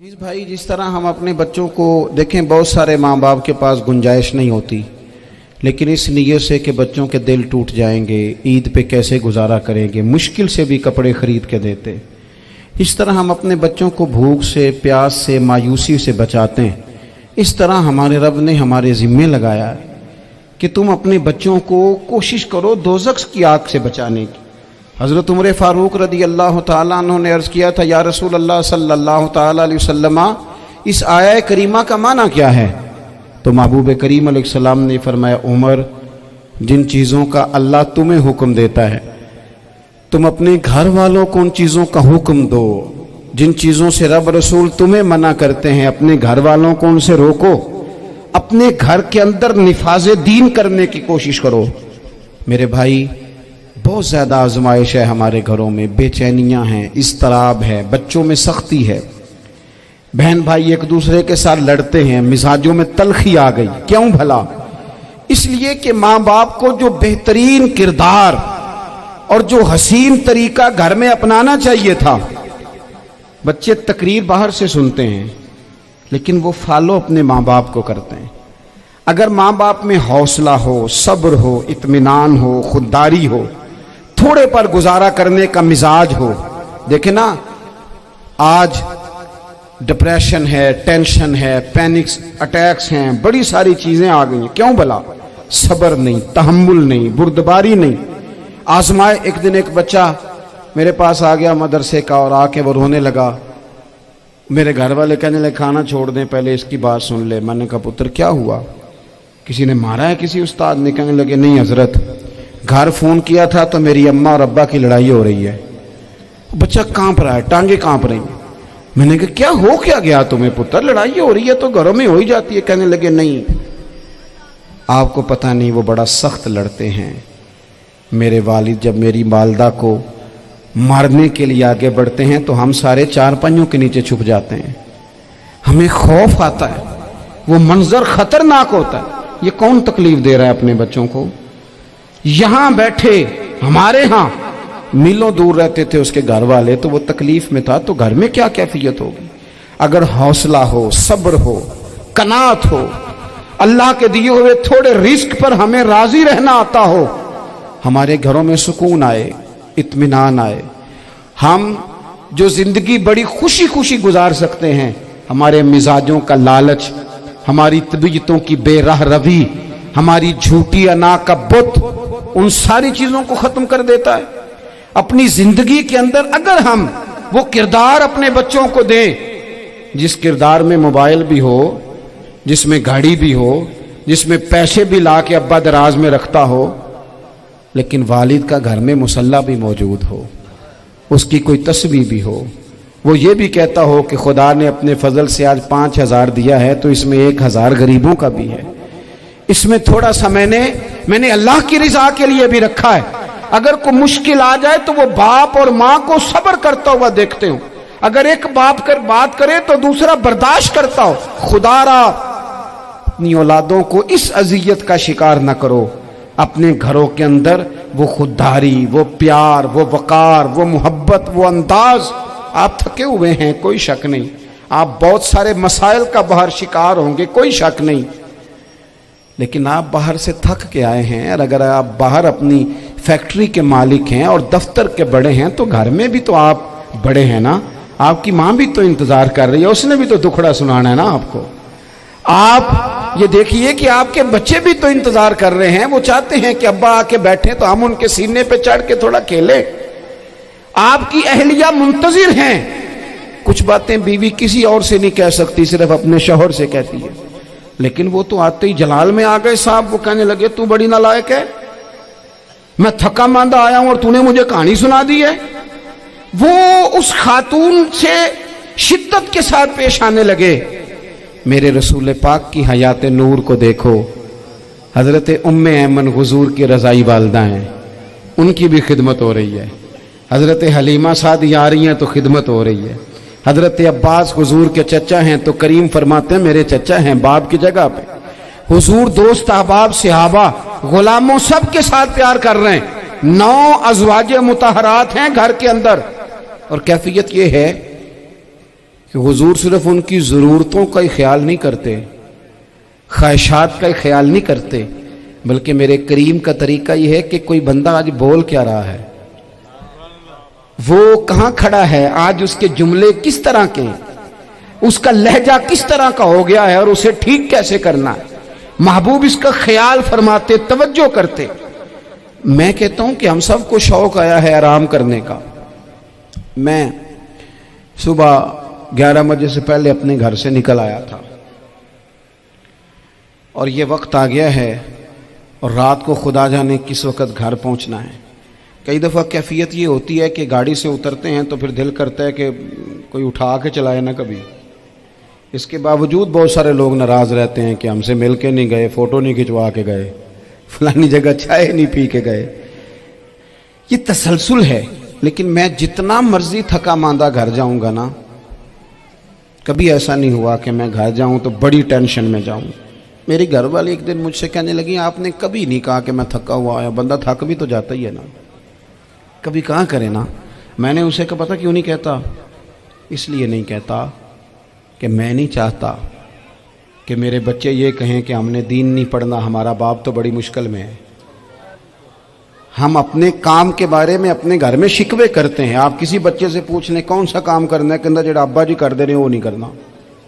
जी भाई, जिस तरह हम अपने बच्चों को देखें, बहुत सारे माँ बाप के पास गुंजाइश नहीं होती, लेकिन इस नीयत से कि बच्चों के दिल टूट जाएंगे, ईद पे कैसे गुजारा करेंगे, मुश्किल से भी कपड़े ख़रीद के देते। इस तरह हम अपने बच्चों को भूख से, प्यास से, मायूसी से बचाते हैं। इस तरह हमारे रब ने हमारे ज़िम्मे लगाया है कि तुम अपने बच्चों को कोशिश करो दोज़ख की आग से बचाने की। हज़रत उमर फ़ारूक रदी अल्लाह ताला अन्हु ने अर्ज़ किया था, या रसूल अल्लाह सल्लल्लाहु ताला अलैहि वसल्लम, इस आया करीमा का माना क्या है? तो महबूब करीम अलैहिस्सलाम ने फरमाया, उमर, जिन चीज़ों का अल्लाह तुम्हें हुक्म देता है तुम अपने घर वालों को उन चीज़ों का हुक्म दो, जिन चीज़ों से रब रसूल तुम्हें मना करते हैं अपने घर वालों को उनसे रोको। अपने घर के अंदर निफाज़े दीन करने की कोशिश करो। मेरे भाई, बहुत ज़्यादा आजमाइश है हमारे घरों में, बेचैनियाँ हैं, इज़्तिराब है, बच्चों में सख्ती है, बहन भाई एक दूसरे के साथ लड़ते हैं, मिजाजों में तलखी आ गई। क्यों भला? इसलिए कि माँ बाप को जो बेहतरीन किरदार और जो हसीन तरीका घर में अपनाना चाहिए था, बच्चे तकरीर बाहर से सुनते हैं लेकिन वो फॉलो अपने माँ बाप को करते हैं। अगर माँ बाप में हौसला हो, सब्र हो, इत्मीनान हो, खुददारी हो, थोड़े पर गुजारा करने का मिजाज हो। देखे ना, आज डिप्रेशन है, टेंशन है, पैनिक अटैक्स हैं, बड़ी सारी चीजें आ गई हैं। क्यों भला? सब्र नहीं, तहम्मुल नहीं, बुर्दबारी नहीं। आजमाए। एक दिन एक बच्चा मेरे पास आ गया मदरसे का और आके वो रोने लगा। मेरे घर वाले कहने लगे, खाना छोड़ दें, पहले इसकी बात सुन ले। मैंने कहा, पुत्र क्या हुआ? किसी ने मारा है? किसी उस्ताद ने? कहने लगे, नहीं हजरत, घर फोन किया था तो मेरी अम्मा और अब्बा की लड़ाई हो रही है। बच्चा कांप रहा है, टांगे कांप रही हैं। मैंने कहा, क्या हो क्या गया तुम्हें पुत्र? लड़ाई हो रही है तो घरों में हो ही जाती है। कहने लगे, नहीं, आपको पता नहीं, वो बड़ा सख्त लड़ते हैं। मेरे वालिद जब मेरी वालदा को मारने के लिए आगे बढ़ते हैं तो हम सारे चारपाइयों के नीचे छुप जाते हैं। हमें खौफ आता है, वो मंजर खतरनाक होता है। ये कौन तकलीफ दे रहा है अपने बच्चों को? यहां बैठे हमारे यहां मीलों दूर रहते थे उसके घर वाले, तो वो तकलीफ में था, तो घर में क्या कैफियत होगी? अगर हौसला हो, सब्र हो, कनात हो, अल्लाह के दिए हुए थोड़े रिस्क पर हमें राजी रहना आता हो, हमारे घरों में सुकून आए, इत्मीनान आए, हम जो जिंदगी बड़ी खुशी खुशी गुजार सकते हैं। हमारे मिजाजों का लालच, हमारी तबीयतों की बेराह रवी, हमारी झूठी अना का बुत, उन सारी चीजों को खत्म कर देता है। अपनी जिंदगी के अंदर अगर हम वो किरदार अपने बच्चों को दें, जिस किरदार में मोबाइल भी हो, जिसमें गाड़ी भी हो, जिसमें पैसे भी ला के अब्बा दराज में रखता हो, लेकिन वालिद का घर में मुसल्ला भी मौजूद हो, उसकी कोई तस्वीर भी हो, वो ये भी कहता हो कि खुदा ने अपने फजल से आज 5,000 दिया है तो इसमें 1,000 गरीबों का भी है, इसमें थोड़ा सा मैंने अल्लाह की रिजा के लिए भी रखा है। अगर कोई मुश्किल आ जाए तो वो बाप और माँ को सब्र करता हुआ देखते हो। अगर एक बाप कर बात करे तो दूसरा बर्दाश्त करता हो। खुदारा अपनी औलादों को इस अजियत का शिकार न करो। अपने घरों के अंदर वो खुददारी, वो प्यार, वो वकार, वो मोहब्बत, वो अंदाज। आप थके हुए हैं, कोई शक नहीं, आप बहुत सारे मसाइल का बाहर शिकार होंगे, कोई शक नहीं, लेकिन आप बाहर से थक के आए हैं। और अगर आप बाहर अपनी फैक्ट्री के मालिक हैं और दफ्तर के बड़े हैं तो घर में भी तो आप बड़े हैं ना। आपकी माँ भी तो इंतजार कर रही है, उसने भी तो दुखड़ा सुनाना है ना आपको। आप ये देखिए कि आपके बच्चे भी तो इंतजार कर रहे हैं, वो चाहते हैं कि अब्बा आके बैठे तो हम उनके सीने पे चढ़ के थोड़ा खेलें। आपकी अहलिया मुंतजिर हैं। कुछ बातें बीवी किसी और से नहीं कह सकती, सिर्फ अपने शौहर से कहती है, लेकिन वो तो आते ही जलाल में आ गए साहब। वो कहने लगे, तू बड़ी नालायक है, मैं थका मांदा आया हूं और तूने मुझे कहानी सुना दी है। वो उस खातून से शिद्दत के साथ पेश आने लगे। मेरे रसूल पाक की हयात नूर को देखो, हजरत उम्मे ऐमन हुजूर की रज़ाई वालदा हैं, उनकी भी खिदमत हो रही है। हजरत हलीमा सादी आ रही हैं तो खिदमत हो रही है। हजरत अब्बास हुजूर के चचा हैं तो करीम फरमाते हैं मेरे चचा हैं बाप की जगह पे। हुजूर दोस्त अहबाब सहाबा गुलामों सब के साथ प्यार कर रहे हैं। 9 अज़वाज मुतहरात हैं घर के अंदर, और कैफियत ये है کہ حضور صرف ان کی ضرورتوں کا ہی خیال نہیں کرتے، خواہشات کا ہی خیال نہیں کرتے، بلکہ میرے کریم کا طریقہ یہ ہے کہ کوئی بندہ آج بول کیا رہا ہے، وہ کہاں کھڑا ہے آج، اس کے جملے کس طرح کے ہیں، اس کا لہجہ کس طرح کا ہو گیا ہے اور اسے ٹھیک کیسے کرنا ہے، محبوب اس کا خیال فرماتے، توجہ کرتے۔ میں کہتا ہوں کہ ہم سب کو شوق آیا ہے آرام کرنے کا۔ میں صبح 11 بجے سے پہلے اپنے گھر سے نکل آیا تھا اور یہ وقت آ گیا ہے اور رات کو خدا جانے کس وقت گھر پہنچنا ہے۔ کئی دفعہ کیفیت یہ ہوتی ہے کہ گاڑی سے اترتے ہیں تو پھر دل کرتا ہے کہ کوئی اٹھا کے چلائے نہ کبھی، اس کے باوجود بہت سارے لوگ ناراض رہتے ہیں کہ ہم سے مل کے نہیں گئے، فوٹو نہیں کھنچوا کے گئے، فلانی جگہ چائے نہیں پی کے گئے۔ یہ تسلسل ہے، لیکن میں جتنا مرضی تھکا ماندہ گھر جاؤں گا نا، کبھی ایسا نہیں ہوا کہ میں گھر جاؤں تو بڑی ٹینشن میں جاؤں۔ میری گھر والی ایک دن مجھ سے کہنے لگی آپ نے کبھی نہیں کہا کہ میں تھکا ہوا آیا، بندہ تھک بھی تو جاتا ہی ہے نا، کبھی کہاں کرے نا۔ میں نے اسے کہا پتہ کیوں نہیں کہتا، اس لیے نہیں کہتا کہ میں نہیں چاہتا کہ میرے بچے یہ کہیں کہ ہم نے دین نہیں پڑھنا، ہمارا باپ تو بڑی مشکل میں ہے۔ ہم اپنے کام کے بارے میں اپنے گھر میں شکوے کرتے ہیں۔ آپ کسی بچے سے پوچھ لیں کون سا کام کرنا ہے، کہنا جڑا ابا جی کر دے رہے ہیں وہ نہیں کرنا۔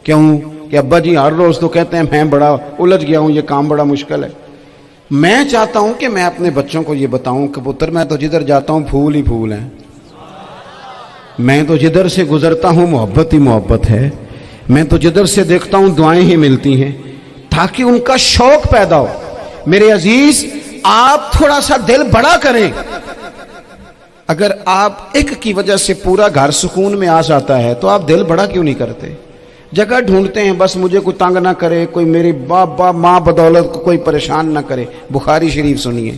کیوں؟ کہ ابا جی ہر روز تو کہتے ہیں میں بڑا الجھ گیا ہوں، یہ کام بڑا مشکل ہے۔ میں چاہتا ہوں کہ میں اپنے بچوں کو یہ بتاؤں کہ پتر میں تو جدھر جاتا ہوں پھول ہی پھول ہیں، میں تو جدھر سے گزرتا ہوں محبت ہی محبت ہے، میں تو جدھر سے دیکھتا ہوں دعائیں ہی ملتی ہیں، تاکہ ان کا شوق پیدا ہو۔ میرے عزیز، آپ تھوڑا سا دل بڑا کریں۔ اگر آپ ایک کی وجہ سے پورا گھر سکون میں آ جاتا ہے تو آپ دل بڑا کیوں نہیں کرتے؟ جگہ ڈھونڈتے ہیں بس مجھے کوئی تنگ نہ کرے، کوئی میری باپ ماں بدولت کو کوئی پریشان نہ کرے۔ بخاری شریف سنیے،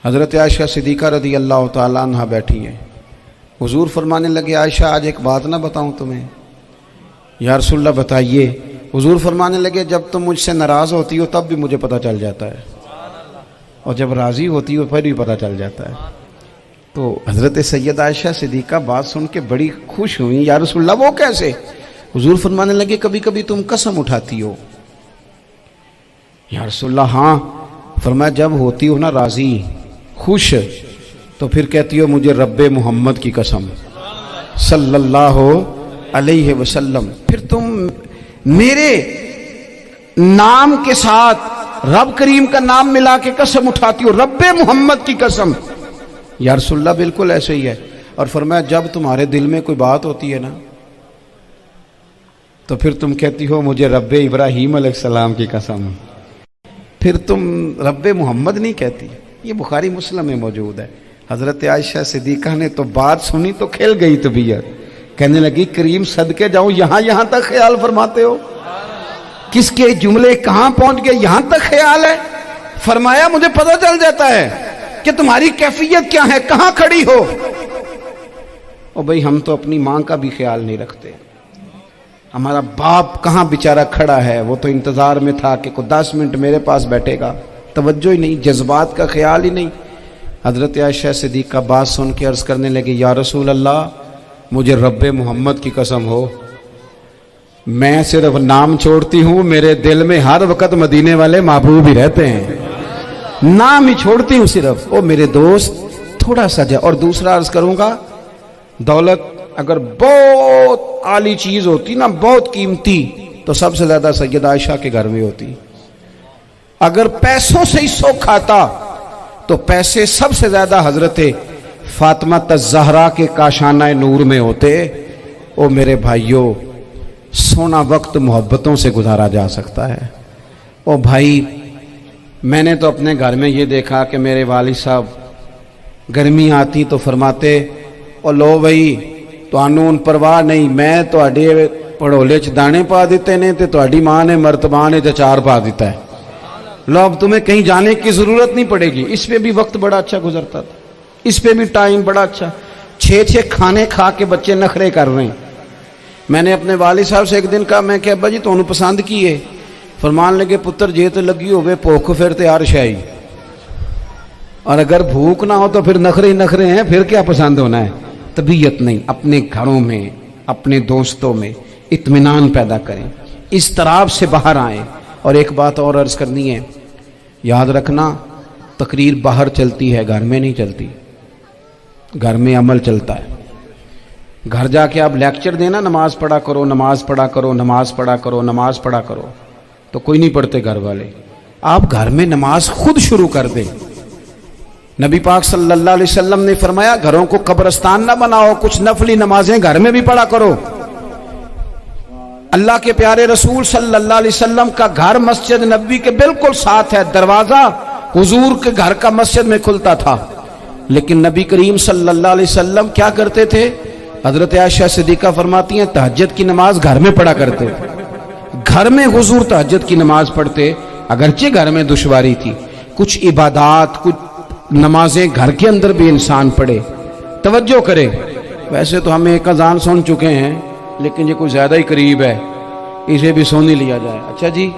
حضرت عائشہ صدیقہ رضی اللہ تعالیٰ عنہ بیٹھی ہیں، حضور فرمانے لگے عائشہ آج ایک بات نہ بتاؤں تمہیں؟ یا رسول اللہ بتائیے۔ حضور فرمانے لگے جب تم مجھ سے ناراض ہوتی ہو تب بھی مجھے پتہ چل جاتا ہے، اور جب راضی ہوتی ہو پھر بھی پتہ چل جاتا ہے۔ تو حضرت سید عائشہ صدیقہ بات سن کے بڑی خوش ہوئی، یا رسول اللہ وہ کیسے؟ حضور فرمانے لگے کبھی کبھی تم قسم اٹھاتی ہو۔ یا رسول اللہ ہاں۔ فرمایا جب ہوتی ہو نا راضی خوش تو پھر کہتی ہو مجھے رب محمد کی قسم صلی اللہ علیہ وسلم، پھر تم میرے نام کے ساتھ رب کریم کا نام ملا کے قسم اٹھاتی ہو، رب محمد کی قسم۔ یا رسول اللہ بالکل ایسے ہی ہے۔ اور فرمایا جب تمہارے دل میں کوئی بات ہوتی ہے نا تو پھر تم کہتی ہو مجھے رب ابراہیم علیہ السلام کی قسم، پھر تم رب محمد نہیں کہتی۔ یہ بخاری مسلم میں موجود ہے۔ حضرت عائشہ صدیقہ نے تو بات سنی تو کھل گئی طبیعت، کہنے لگی کریم صدقے جاؤں یہاں تک خیال فرماتے ہو، کس کے جملے کہاں پہنچ گئے یہاں تک خیال ہے۔ فرمایا مجھے پتہ چل جاتا ہے کہ تمہاری کیفیت کیا ہے، کہاں کھڑی ہو۔ اور بھئی ہم تو اپنی ماں کا بھی خیال نہیں رکھتے، ہمارا باپ کہاں بیچارہ کھڑا ہے، وہ تو انتظار میں تھا کہ کوئی 10 منٹ میرے پاس بیٹھے گا، توجہ ہی نہیں، جذبات کا خیال ہی نہیں۔ حضرت عائشہ صدیقہ بات سن کے عرض کرنے لگے یا رسول اللہ مجھے رب محمد کی قسم ہو، میں صرف نام چھوڑتی ہوں، میرے دل میں ہر وقت مدینے والے محبوب ہی رہتے ہیں، نام ہی چھوڑتی ہوں صرف۔ او میرے دوست تھوڑا سا جا۔ اور دوسرا عرض کروں گا، دولت اگر بہت عالی چیز ہوتی نا، بہت قیمتی، تو سب سے زیادہ سیدہ عائشہ کے گھر میں ہوتی۔ اگر پیسوں سے ہی سوکھ آتا تو پیسے سب سے زیادہ حضرت فاطمہ الزہرا کے کاشانہ نور میں ہوتے۔ او میرے بھائیوں، سونا وقت محبتوں سے گزارا جا سکتا ہے۔ او بھائی، میں نے تو اپنے گھر میں یہ دیکھا کہ میرے والد صاحب گرمی آتی تو فرماتے او لو بھائی تانوں پرواہ نہیں، میں تواڈے پڑھولے چ دانے پا دیتے نے تے تواڈی ماں نے مرتبان تے چار پا دیتا ہے، لو اب تمہیں کہیں جانے کی ضرورت نہیں پڑے گی۔ اس پہ بھی وقت بڑا اچھا گزرتا تھا، اس پہ بھی ٹائم بڑا اچھا۔ 6 کھانے کھا کے بچے نخرے کر رہے ہیں۔ میں نے اپنے والد صاحب سے ایک دن کہا، میں کہ ابا جی تانوں پسند کی ہے؟ فرمان لگے پتر جے تو لگی ہوئے بھوک پھر تے ہر شے، اور اگر بھوک نہ ہو تو پھر نخرے ہی نخرے ہیں، پھر کیا پسند ہونا ہے؟ طبیعت نہیں۔ اپنے گھروں میں अपने दोस्तों में इत्मीनान पैदा करें, इज़्तिराब से बाहर आएं। और एक बात और अर्ज़ करनी है, याद रखना, तकरीर बाहर चलती है, घर में नहीं चलती। घर में अमल चलता है। घर जाके आप लेक्चर देना, नमाज पढ़ा करो, नमाज पढ़ा करो, नमाज पढ़ा करो, नमाज पढ़ा करो, तो कोई नहीं पढ़ते घर वाले। आप घर में नमाज खुद शुरू कर दें। नबी पाक सल्लल्लाहु अलैहि वसल्लम ने फरमाया, घरों को कब्रिस्तान ना बनाओ, कुछ नफली नमाजें घर में भी पढ़ा करो। अल्लाह के प्यारे रसूल सल्लल्लाहु अलैहि वसल्लम का घर मस्जिद नबवी के बिल्कुल साथ है, दरवाजा हुजूर के घर का मस्जिद में खुलता था। लेकिन नबी करीम सल्लल्लाहु अलैहि वसल्लम क्या करते थे? हजरत आयशा सिद्दीका फरमाती हैं, तहज्जुद की नमाज घर में पढ़ा करते। घर में हुजूर तहज्जुद की नमाज पढ़ते, अगरचे घर में दुश्वारी थी। कुछ इबादात, कुछ नमाजें घर के अंदर भी इंसान पढ़े, तवज्जो करे। वैसे तो हम एक अजान सुन चुके हैं, लेकिन ये कुछ ज्यादा ही करीब है, इसे भी सुन ही लिया जाए। अच्छा जी,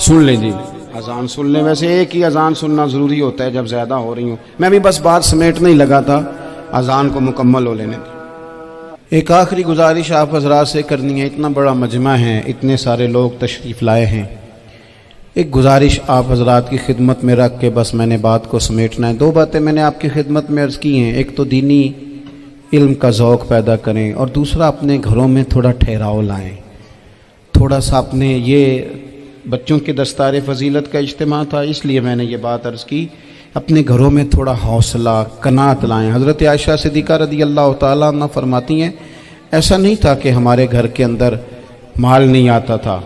सुन लें जी, अजान सुन लें। वैसे एक ही अजान सुनना ज़रूरी होता है जब ज़्यादा हो रही हूँ। मैं भी बस बात समेटने ही लगा था, अजान को मुकम्मल हो लेने दी। एक आखिरी गुजारिश आप हजरात से करनी है। इतना बड़ा मजमा है, इतने सारे लोग तशरीफ़ लाए हैं। एक गुजारिश आप हजरात की खिदमत में रख के बस मैंने बात को समेटना है। दो बातें मैंने आपकी खिदमत में अर्ज़ की हैं। एक तो दीनी इल्म का ज़ौक़ पैदा करें, और दूसरा अपने घरों में थोड़ा ठहराव लाएं। थोड़ा सा अपने, ये बच्चों के दस्तार फजीलत का इज्तिमा था, इसलिए मैंने ये बात अर्ज़ की। अपने घरों में थोड़ा हौसला, कनात लाएं। हज़रत आयशा सिद्दीक़ा रज़ी अल्लाह तआला अन्हा फरमाती हैं, ऐसा नहीं था कि हमारे घर के अंदर माल नहीं आता था,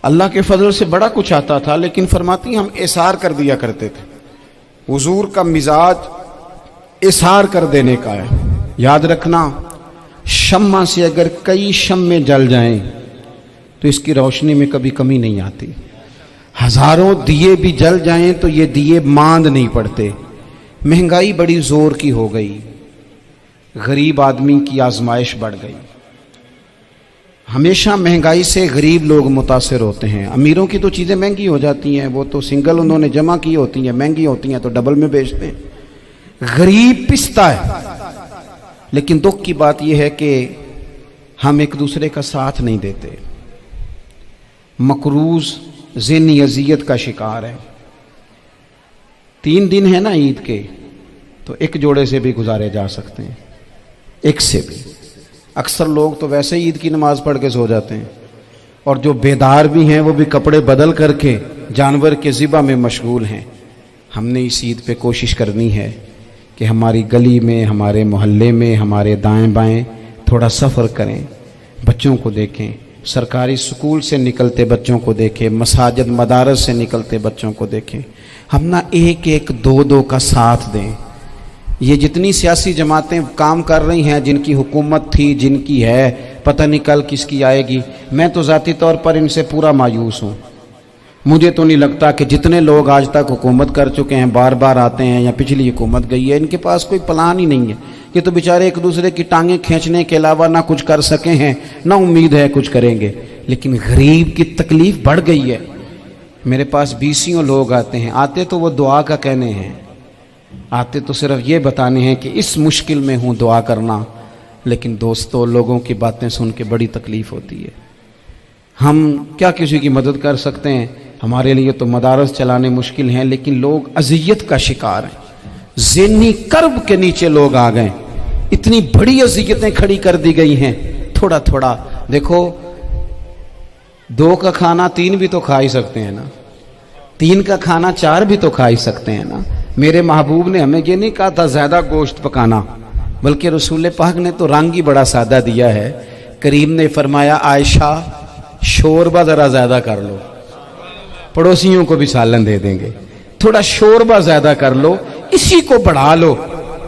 अल्लाह के फजल से बड़ा कुछ आता था, लेकिन फरमाती हम इसार कर दिया करते थे। हुजूर का मिजाज इसार कर देने का है। याद रखना, शम्मा से अगर कई शम्में जल जाएं तो इसकी रोशनी में कभी कमी नहीं आती। हजारों दिए भी जल जाएं तो ये दिए मांद नहीं पड़ते। महंगाई बड़ी जोर की हो गई, गरीब आदमी की आजमाइश बढ़ गई। हमेशा महंगाई से गरीब लोग मुतासिर होते हैं। अमीरों की तो चीज़ें महंगी हो जाती हैं, वो तो सिंगल उन्होंने जमा की होती हैं, महंगी होती हैं तो डबल में बेचते हैं। गरीब पिसता है। लेकिन दुख की बात यह है कि हम एक दूसरे का साथ नहीं देते। मकरूज ज़हनी अजियत का शिकार है। 3 दिन है ना ईद के, तो एक जोड़े से भी गुजारे जा सकते हैं, एक से भी। अक्सर लोग तो वैसे ही ईद की नमाज पढ़ के सो जाते हैं, और जो बेदार भी हैं वो भी कपड़े बदल करके जानवर के ज़िबा में मशगूल हैं। हमने इस ईद पे कोशिश करनी है कि हमारी गली में, हमारे मोहल्ले में, हमारे दाएं बाएं थोड़ा सफ़र करें, बच्चों को देखें, सरकारी स्कूल से निकलते बच्चों को देखें, मसाजिद मदारस से निकलते बच्चों को देखें। हम ना एक एक दो दो का साथ दें। ये जितनी सियासी जमातें काम कर रही हैं, जिनकी हुकूमत थी, जिनकी है, पता नहीं कल किसकी आएगी। मैं तो ज़ाती तौर पर इनसे पूरा मायूस हूँ। मुझे तो नहीं लगता कि जितने लोग आज तक हुकूमत कर चुके हैं, बार बार आते हैं या पिछली हुकूमत गई है, इनके पास कोई प्लान ही नहीं है। ये तो बेचारे एक दूसरे की टांगें खींचने के अलावा ना कुछ कर सके हैं, ना उम्मीद है कुछ करेंगे। लेकिन गरीब की तकलीफ बढ़ गई है। मेरे पास 20 लोग आते हैं, आते तो वो दुआ का कहने हैं, आते तो सिर्फ ये बताने हैं कि इस मुश्किल में हूँ, दुआ करना। लेकिन दोस्तों, लोगों की बातें सुन के बड़ी तकलीफ होती है। हम क्या किसी की मदद कर सकते हैं? हमारे लिए तो मदारस चलाने मुश्किल हैं, लेकिन लोग अजियत का शिकार हैं। ज़हनी कर्ब के नीचे लोग आ गए। इतनी बड़ी अजियतें खड़ी कर दी गई हैं। थोड़ा थोड़ा देखो, 2 का खाना 3 भी तो खा ही सकते हैं ना, 3 का खाना 4 भी तो खा ही सकते हैं ना। मेरे महबूब ने हमें ये नहीं कहा था ज़्यादा गोश्त पकाना, बल्कि रसूल पाक ने तो रंग ही बड़ा सादा दिया है। करीम ने फरमाया, आयशा शोरबा ज़रा ज़्यादा कर लो, पड़ोसियों को भी सालन दे देंगे। थोड़ा शोरबा ज़्यादा कर लो, इसी को बढ़ा लो,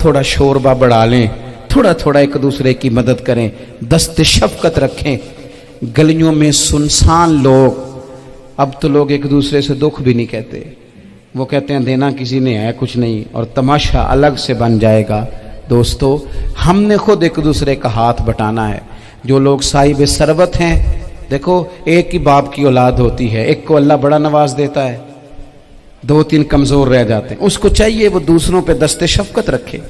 थोड़ा शोरबा बढ़ा लें, थोड़ा थोड़ा एक दूसरे की मदद करें, दस्ते शफकत रखें। गलियों में सुनसान लोग, अब तो लोग एक दूसरे से दुख भी नहीं कहते, वो कहते हैं देना किसी ने है कुछ नहीं, और तमाशा अलग से बन जाएगा। दोस्तों, हमने खुद एक दूसरे का हाथ बटाना है। जो लोग साहिब सरवत हैं, देखो एक ही बाप की औलाद होती है, एक को अल्लाह बड़ा नवाज देता है, 2-3 कमज़ोर रह जाते हैं। उसको चाहिए वो दूसरों पे दस्ते शफकत रखे।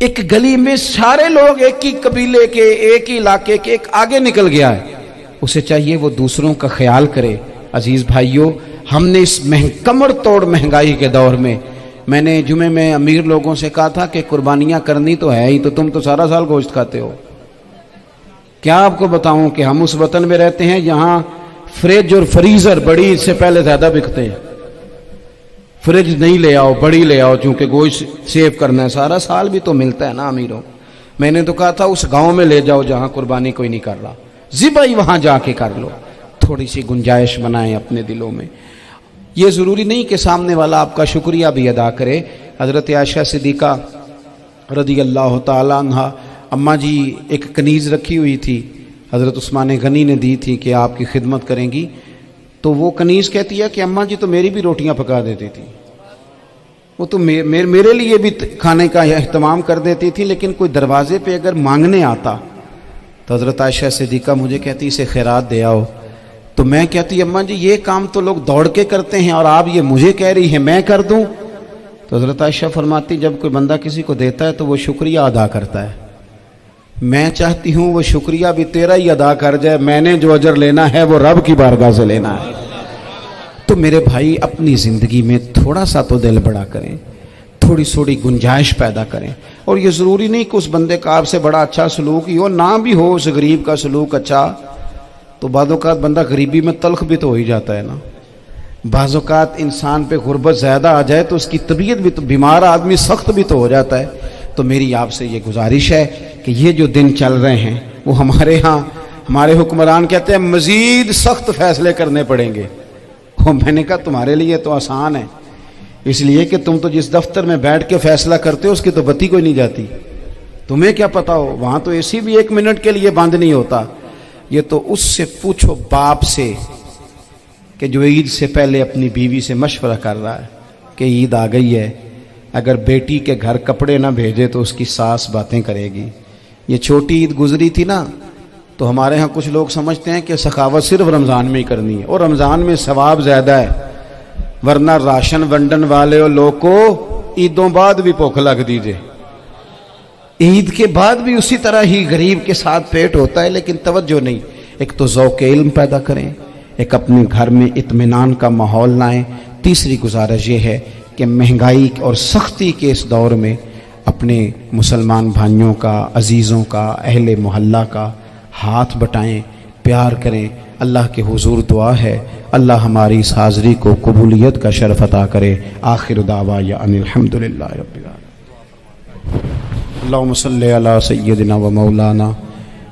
ایک گلی میں سارے لوگ ایک ہی قبیلے کے، ایک ہی علاقے کے، ایک آگے نکل گیا ہے، اسے چاہیے وہ دوسروں کا خیال کرے۔ عزیز بھائیوں، ہم نے اس کمر توڑ مہنگائی کے دور میں نے جمعے میں امیر لوگوں سے کہا تھا کہ قربانیاں کرنی تو ہے ہی، تو تم تو سارا سال گوشت کھاتے ہو۔ کیا آپ کو بتاؤں کہ ہم اس وطن میں رہتے ہیں جہاں فریج اور فریزر بڑی عید سے پہلے زیادہ بکتے ہیں۔ فریج نہیں لے آؤ، بڑی لے آؤ، چونکہ گوشت سیو کرنا ہے، سارا سال بھی تو ملتا ہے نا امیروں۔ میں نے تو کہا تھا اس گاؤں میں لے جاؤ جہاں قربانی کوئی نہیں کر رہا، ذبح ہی وہاں جا کے کر لو، تھوڑی سی گنجائش بنائیں اپنے دلوں میں۔ یہ ضروری نہیں کہ سامنے والا آپ کا شکریہ بھی ادا کرے۔ حضرت عائشہ صدیقہ رضی اللہ تعالی عنہا، اماں جی ایک کنیز رکھی ہوئی تھی، حضرت عثمان غنی نے دی تھی کہ آپ کی خدمت کریں گی، تو وہ کنیز کہتی ہے کہ اماں جی تو میری بھی روٹیاں پکا دیتی تھی، وہ تو میرے لیے بھی کھانے کا اہتمام کر دیتی تھی، لیکن کوئی دروازے پہ اگر مانگنے آتا تو حضرت عائشہ صدیقہ مجھے کہتی اسے خیرات دے آؤ، تو میں کہتی اماں جی یہ کام تو لوگ دوڑ کے کرتے ہیں اور آپ یہ مجھے کہہ رہی ہیں میں کر دوں؟ تو حضرت عائشہ فرماتی جب کوئی بندہ کسی کو دیتا ہے تو وہ شکریہ ادا کرتا ہے، میں چاہتی ہوں وہ شکریہ بھی تیرا ہی ادا کر جائے، میں نے جو اجر لینا ہے وہ رب کی بارگاہ سے لینا ہے۔ تو میرے بھائی اپنی زندگی میں تھوڑا سا تو دل بڑا کریں، تھوڑی تھوڑی گنجائش پیدا کریں، اور یہ ضروری نہیں کہ اس بندے کا آپ سے بڑا اچھا سلوک ہی ہو، نہ بھی ہو اس غریب کا سلوک اچھا، تو بعض اوقات بندہ غریبی میں تلخ بھی تو ہو ہی جاتا ہے نا۔ بعض اوقات انسان پہ غربت زیادہ آ جائے تو اس کی طبیعت بھی تو، بیمار آدمی سخت بھی تو ہو جاتا ہے۔ تو میری آپ سے یہ گزارش ہے کہ یہ جو دن چل رہے ہیں وہ ہمارے ہاں ہمارے حکمران کہتے ہیں مزید سخت فیصلے کرنے پڑیں گے۔ میں نے کہا تمہارے لیے تو آسان ہے، اس لیے کہ تم تو جس دفتر میں بیٹھ کے فیصلہ کرتے ہو اس کی تو بتی کوئی نہیں جاتی، تمہیں کیا پتا ہو، وہاں تو اے سی بھی 1 منٹ کے لیے بند نہیں ہوتا۔ یہ تو اس سے پوچھو باپ سے کہ جو عید سے پہلے اپنی بیوی سے مشورہ کر رہا ہے کہ عید آ گئی ہے، اگر بیٹی کے گھر کپڑے نہ بھیجے تو اس کی ساس باتیں کرے گی۔ یہ چھوٹی عید گزری تھی نا، تو ہمارے ہاں کچھ لوگ سمجھتے ہیں کہ سخاوت صرف رمضان میں ہی کرنی ہے، اور رمضان میں ثواب زیادہ ہے، ورنہ راشن ونڈن والے لوگ کو عیدوں بعد بھی بھوک لگ دیجئے، عید کے بعد بھی اسی طرح ہی غریب کے ساتھ پیٹ ہوتا ہے، لیکن توجہ نہیں۔ ایک تو ذوق علم پیدا کریں، ایک اپنے گھر میں اطمینان کا ماحول لائیں۔ تیسری گزارش یہ ہے کہ مہنگائی اور سختی کے اس دور میں اپنے مسلمان بھائیوں کا، عزیزوں کا، اہل محلہ کا ہاتھ بٹائیں، پیار کریں۔ اللہ کے حضور دعا ہے اللہ ہماری اس حاضری کو قبولیت کا شرف عطا کرے۔ آخر دعوانا ان الحمدللہ رب العالمین۔ اللہم صلی علی سیدنا و مولانا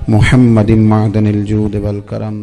محمد معدن الجود والکرم